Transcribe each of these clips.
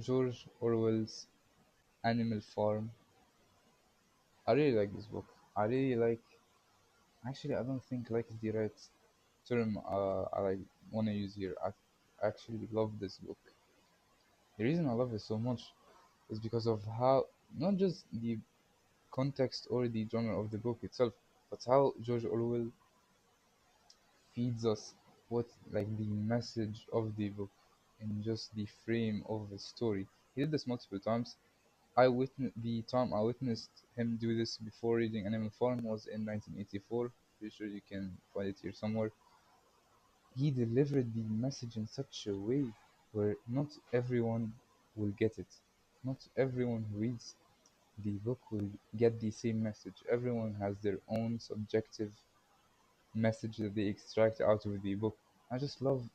George Orwell's Animal Farm. I really like this book. I really like. Actually, I don't think like is the right term I like want to use here. I actually love this book. The reason I love it so much is because of how not just the context or the genre of the book itself, but how George Orwell feeds us what like the message of the book in just the frame of the story. He did this multiple times. The time I witnessed him do this before reading Animal Farm was in 1984. Pretty sure you can find it here somewhere. He delivered the message in such a way where not everyone will get it. Not everyone who reads the book will get the same message. Everyone has their own subjective message that they extract out of the book. I just love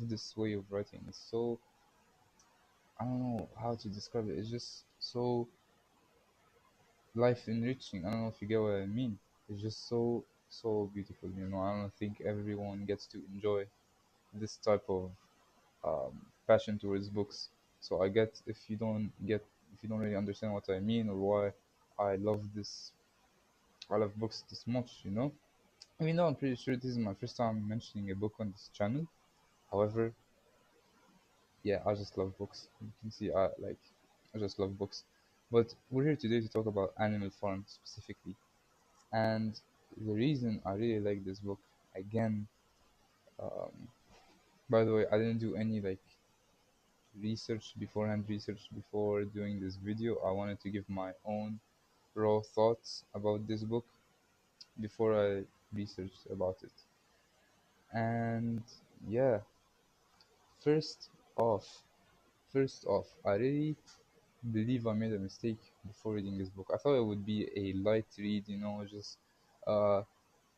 this way of writing. It's so I don't know how to describe it. It's just so life enriching. I don't know if you get what I mean. It's just so beautiful. I don't think everyone gets to enjoy this type of passion towards books. So I get if you don't really understand what I mean or why I love this I love books this much. Even though I'm pretty sure this is my first time mentioning a book on this channel. However, yeah, I just love books. You can see I just love books. But we're here today to talk about Animal Farm specifically. And the reason I really like this book, again, um, by the way, I didn't do any like research before doing this video. I wanted to give my own raw thoughts about this book before I researched about it. And yeah, first off, first off, I really believe I made a mistake before reading this book. I thought it would be a light read, just uh,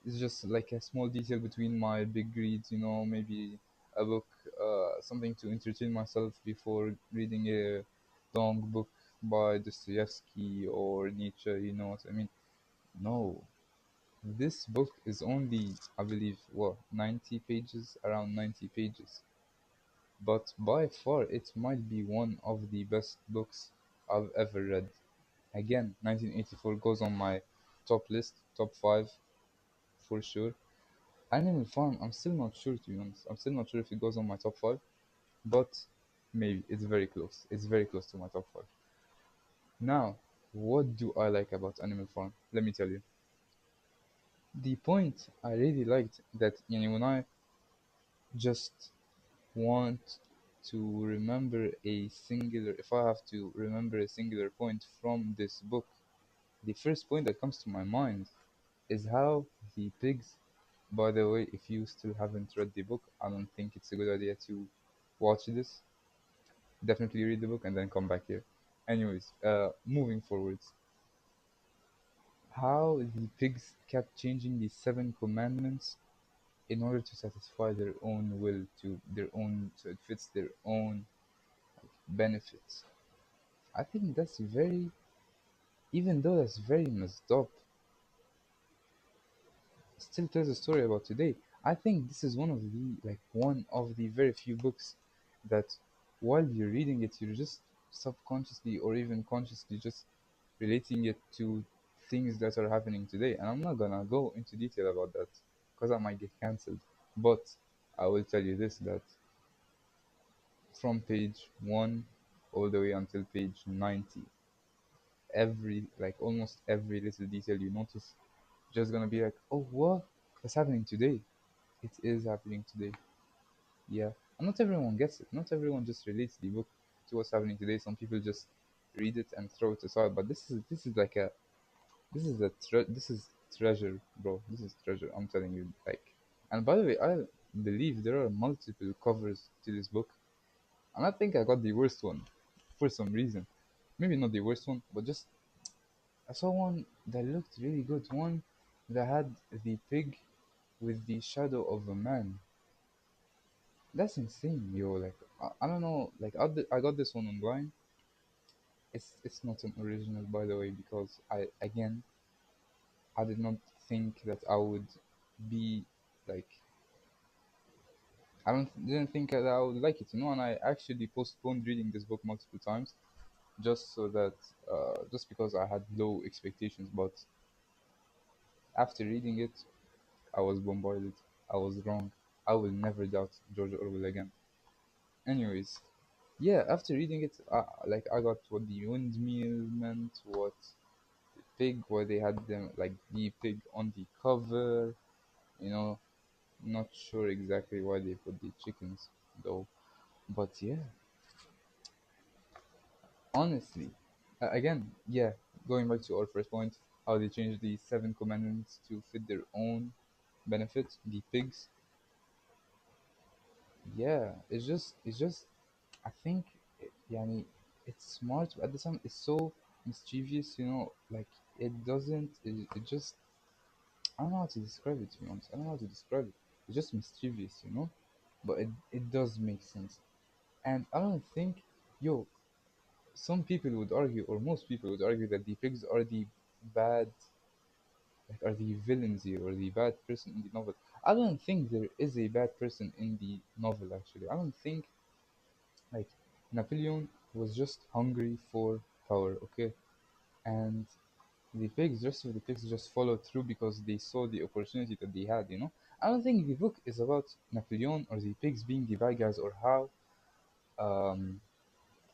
it's just like a small detail between my big reads, maybe a book, something to entertain myself before reading a long book by Dostoevsky or Nietzsche. You know what I mean? No, this book is only, I believe, what, 90 pages, around 90 pages. But by far, it might be one of the best books I've ever read. Again, 1984 goes on my top list, top five for sure. Animal Farm, I'm still not sure to be honest. I'm still not sure if it goes on my top five, but maybe it's very close. It's very close to my top five. Now, what do I like about Animal Farm? Let me tell you. The point I really liked that when I just want to remember a singular, if I have to remember a singular point from this book, the first point that comes to my mind is how the pigs. By the way, if you still haven't read the book, I don't think it's a good idea to watch this. Definitely read the book and then come back here. Anyways, moving forwards, how the pigs kept changing the seven commandments in order to satisfy their own will, to their own, so it fits their own benefits. I think that's very, even though that's very messed up, still tells a story about today. I think this is one of the very few books that while you're reading it, you're just subconsciously or even consciously just relating it to things that are happening today. And I'm not gonna go into detail about that because I might get cancelled. But I will tell you this that from page 1 all the way until page 90, almost every little detail you notice, just gonna be like, oh, what? That's happening today. It is happening today. Yeah. And not everyone gets it. Not everyone just relates the book to what's happening today. Some people just read it and throw it aside. But this is like a this is treasure, bro. This is treasure. I'm telling you. And by the way, I believe there are multiple covers to this book, and I think I got the worst one for some reason. Maybe not the worst one, but just I saw one that looked really good. One that had the pig with the shadow of a man. That's insane, yo. I don't know. I got this one online. It's not an original, by the way, because I did not think that I would be like I don't didn't think that I would like it, and I actually postponed reading this book multiple times just so that just because I had low expectations. But after reading it, I was bombarded. I was wrong. I will never doubt George Orwell again. Anyways, yeah, after reading it, like I got what the windmill meant, what the pig, why they had them like the pig on the cover. You know, not sure exactly why they put the chickens though. But yeah, honestly, again, yeah, going back to our first point, how they changed the seven commandments to fit their own benefit. The pigs, yeah, it's just I think yani it's smart, but at the same it's so mischievous, like it doesn't it just I don't know how to describe it, to be honest. I don't know how to describe it. It's just mischievous, but it does make sense. And I don't think, yo, some people would argue, or most people would argue, that the pigs are the bad, like are the villains here, or the bad person in the novel. I don't think there is a bad person in the novel, actually. I don't think, like, Napoleon was just hungry for power, okay? And the pigs, rest of the pigs just followed through because they saw the opportunity that they had. I don't think the book is about Napoleon or the pigs being the bad guys, or how, um,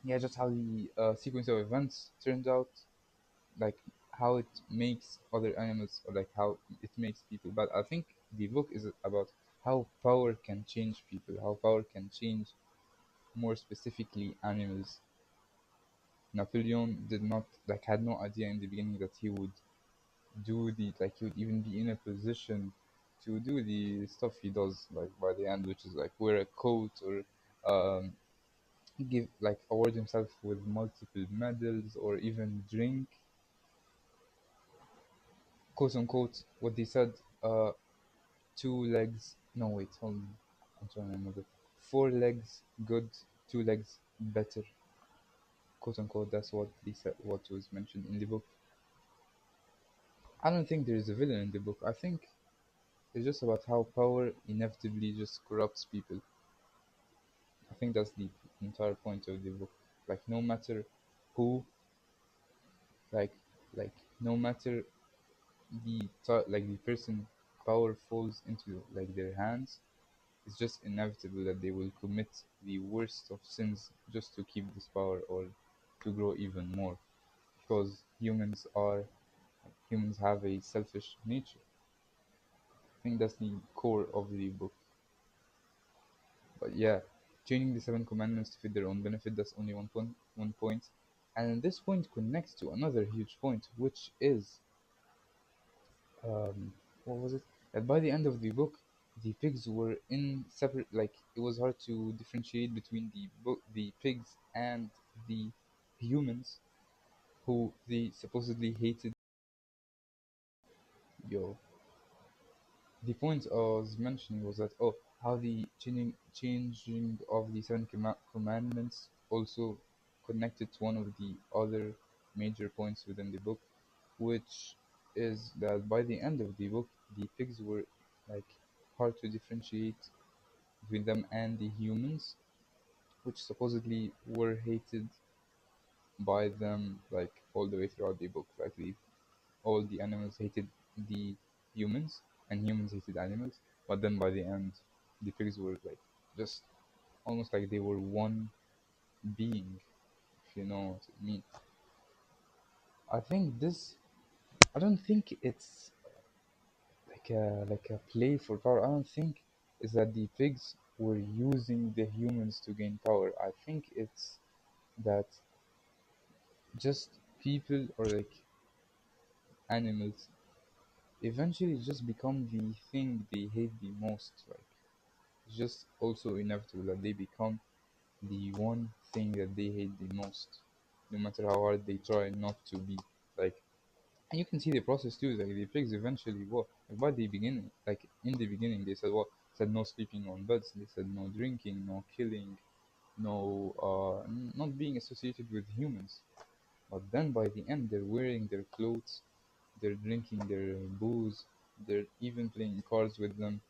yeah, just how the sequence of events turned out, like how it makes other animals, or like how it makes people bad. I think the book is about how power can change people, how power can change, more specifically, animals. Napoleon did not, like, had no idea in the beginning that he would do the, like, he would even be in a position to do the stuff he does, like by the end, which is like wear a coat, or um, give, like, award himself with multiple medals, or even drink, quote unquote, what they said, uh, two legs. No, wait, hold on. I'm trying to remember. Four legs good, two legs better, quote unquote. That's what they said. What was mentioned in the book. I don't think there is a villain in the book. I think it's just about how power inevitably just corrupts people. I think that's the entire point of the book. Like no matter who, like like no matter like the person power falls into, like, their hands, it's just inevitable that they will commit the worst of sins just to keep this power, or to grow even more, because humans have a selfish nature. I think that's the core of the book. But yeah, changing the seven commandments to fit their own benefit, that's only one point. And this point connects to another huge point, which is, um, what was it? That by the end of the book, the pigs were in separate. Like it was hard to differentiate between the pigs and the humans, who they supposedly hated. Yo, the point I was mentioning was that, how the changing of the seven commandments also connected to one of the other major points within the book, which is that by the end of the book, the pigs were, like, hard to differentiate between them and the humans, which supposedly were hated by them, like, all the way throughout the book. Like all the animals hated the humans, and humans hated animals. But then by the end, the pigs were, like, just almost like they were one being, if you know what I mean. I think this. I don't think it's like a play for power. I don't think is that the pigs were using the humans to gain power. I think it's that just people, or like animals, eventually just become the thing they hate the most. Like it's just also inevitable that they become the one thing that they hate the most, no matter how hard they try not to be. Like, and you can see the process too. Like the pigs eventually, what, like by the beginning, like in the beginning, they said what, said no sleeping on beds. They said no drinking, no killing, no not being associated with humans. But then by the end, they're wearing their clothes, they're drinking their booze, they're even playing cards with them.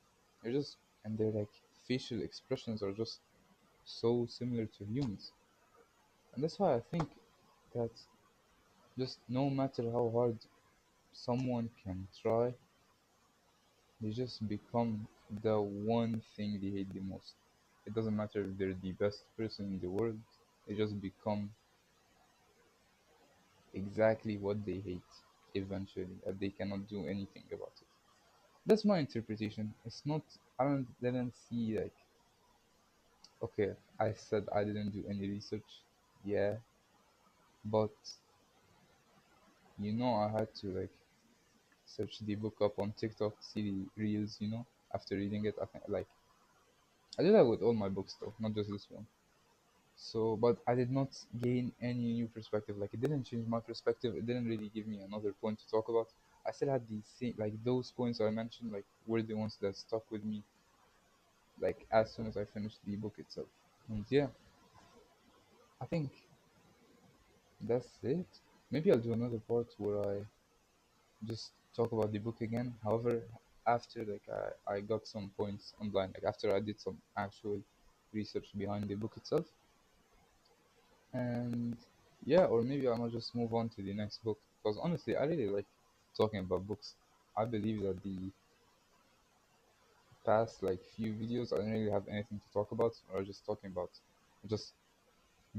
They're just, and they're like facial expressions are just so similar to humans. And that's why I think that just no matter how hard someone can try, they just become the one thing they hate the most. It doesn't matter if they're the best person in the world, they just become exactly what they hate eventually, and they cannot do anything about it. That's my interpretation. It's not, didn't see like, okay, I said I didn't do any research, yeah, but I had to like search the book up on TikTok, see the reels, after reading it. I think like I do that with all my books though, not just this one. So, but I did not gain any new perspective. Like it didn't change my perspective. It didn't really give me another point to talk about. I still had the same, like those points I mentioned, like were the ones that stuck with me. Like as soon as I finished the book itself, and yeah, I think that's it. Maybe I'll do another part where I just talk about the book again. However, after like I got some points online, like after I did some actual research behind the book itself, and yeah, or maybe I might just move on to the next book because honestly, I really like talking about books. I believe that the past like few videos, I didn't really have anything to talk about, or just talking about just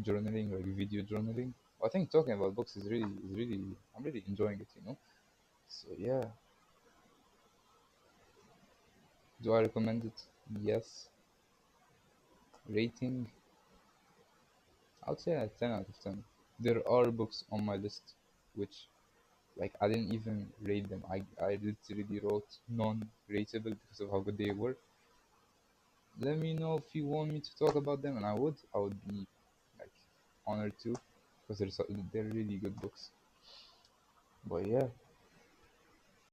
journaling, like video journaling. I think talking about books is really I'm really enjoying it. So yeah, do I recommend it? Yes. Rating, I'd say a 10 out of 10. There are books on my list which like I didn't even rate them. I literally wrote non-rateable because of how good they were. Let me know if you want me to talk about them, and I would be like honored to, because they're really good books. But yeah,